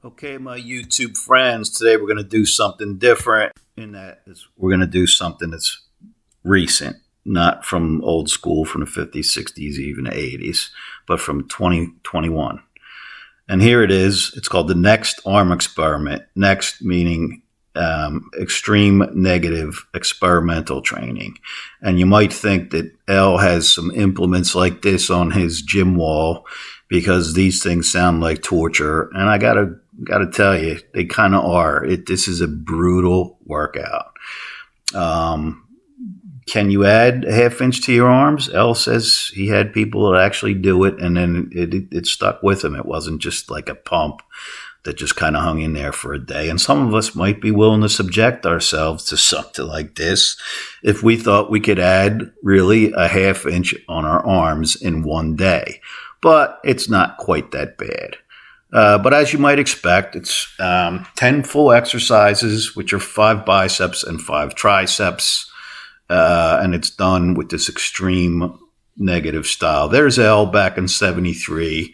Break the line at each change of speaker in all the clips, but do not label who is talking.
Okay, my YouTube friends, today we're going to do something different we're going to do something that's recent, not from old school from the 50s, 60s, even the 80s, but from 2021. And here it is. It's called the Next Arm Experiment. Next meaning extreme negative experimental training. And you might think that L has some implements like this on his gym wall because these things sound like torture. And I gotta tell you, they kind of are. This is a brutal workout. Can you add a half inch to your arms? L says he had people that actually do it, and then it stuck with him. It wasn't just like a pump that just kind of hung in there for a day. And some of us might be willing to subject ourselves to something like this if we thought we could add really a half inch on our arms in one day. But it's not quite that bad. But as you might expect, it's 10 full exercises, which are 5 biceps and 5 triceps. And it's done with this extreme negative style. There's L back in 73.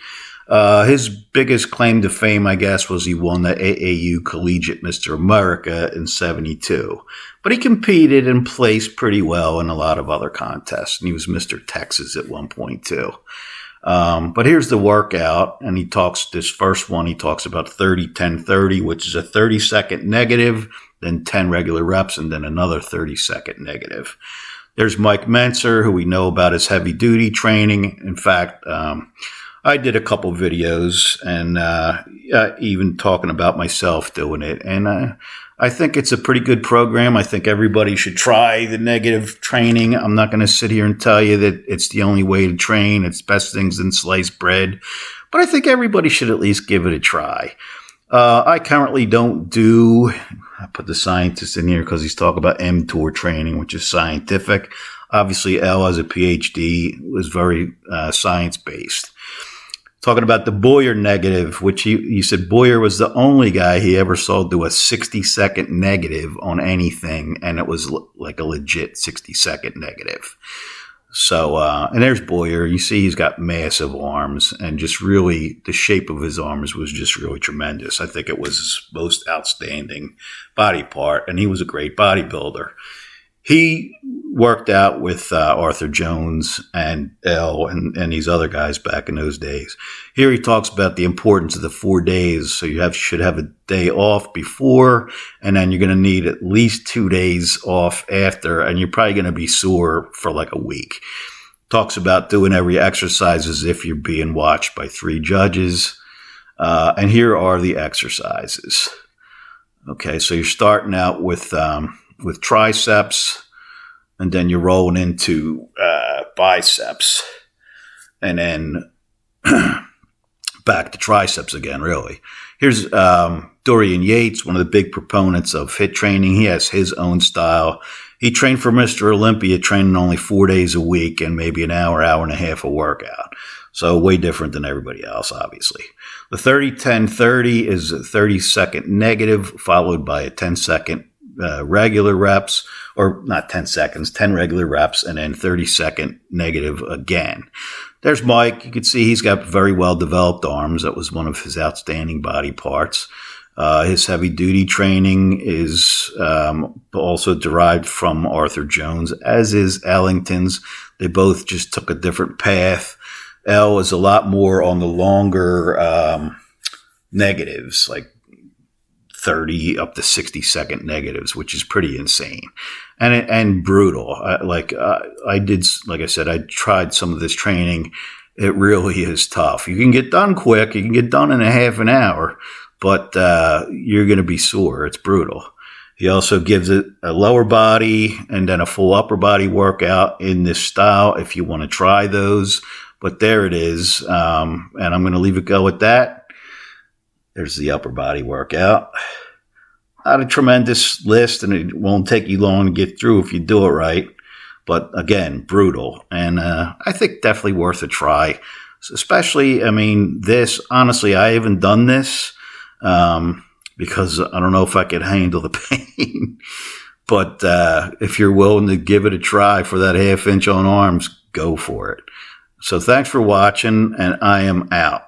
His biggest claim to fame, I guess, was he won the AAU Collegiate Mr. America in 72. But he competed and placed pretty well in a lot of other contests. And he was Mr. Texas at one point, too. But here's the workout, and he talks about 30-10-30, which is a 30-second negative, then 10 regular reps, and then another 30-second negative. There's Mike Mentzer, who we know about his heavy-duty training. In fact, I did a couple videos and even talking about myself doing it, and I think it's a pretty good program. I think everybody should try the negative training. I'm not going to sit here and tell you that it's the only way to train. It's best things than sliced bread. But I think everybody should at least give it a try. I currently don't do, I put the scientist in here because he's talking about mTOR training, which is scientific. Obviously, L has a PhD, was very science-based. Talking about the Boyer negative, which he said Boyer was the only guy he ever saw do a 60-second negative on anything, and it was like a legit 60-second negative. So, and there's Boyer. You see he's got massive arms, and just really the shape of his arms was just really tremendous. I think it was his most outstanding body part, and he was a great bodybuilder. He worked out with Arthur Jones and L and these other guys back in those days. Here he talks about the importance of the 4 days. So you should have a day off before, and then you're going to need at least 2 days off after, and you're probably going to be sore for like a week. Talks about doing every exercise as if you're being watched by 3 judges. And here are the exercises. Okay, so you're starting out with triceps, and then you're rolling into biceps, and then back to triceps again, really. Here's Dorian Yates, one of the big proponents of HIIT training. He has his own style. He trained for Mr. Olympia, training only 4 days a week and maybe an hour and a half of workout. So way different than everybody else, obviously. The 30-10-30 is a 30-second negative followed by a 10-second regular reps, or not 10 seconds, 10 regular reps, and then 30-second negative again. There's Mike. You can see he's got very well-developed arms. That was one of his outstanding body parts. His heavy-duty training is also derived from Arthur Jones, as is Ellington's. They both just took a different path. L is a lot more on the longer negatives, like 30 up to 60-second negatives, which is pretty insane and brutal. I tried some of this training. It really is tough. You can get done quick. You can get done in a half an hour, but you're going to be sore. It's brutal. He also gives it a lower body and then a full upper body workout in this style if you want to try those. But there it is. And I'm going to leave it go with that. There's the upper body workout. Not a tremendous list, and it won't take you long to get through if you do it right. But again, brutal. And I think definitely worth a try. Especially, honestly, I haven't done this because I don't know if I could handle the pain. But if you're willing to give it a try for that half inch on arms, go for it. So thanks for watching, and I am out.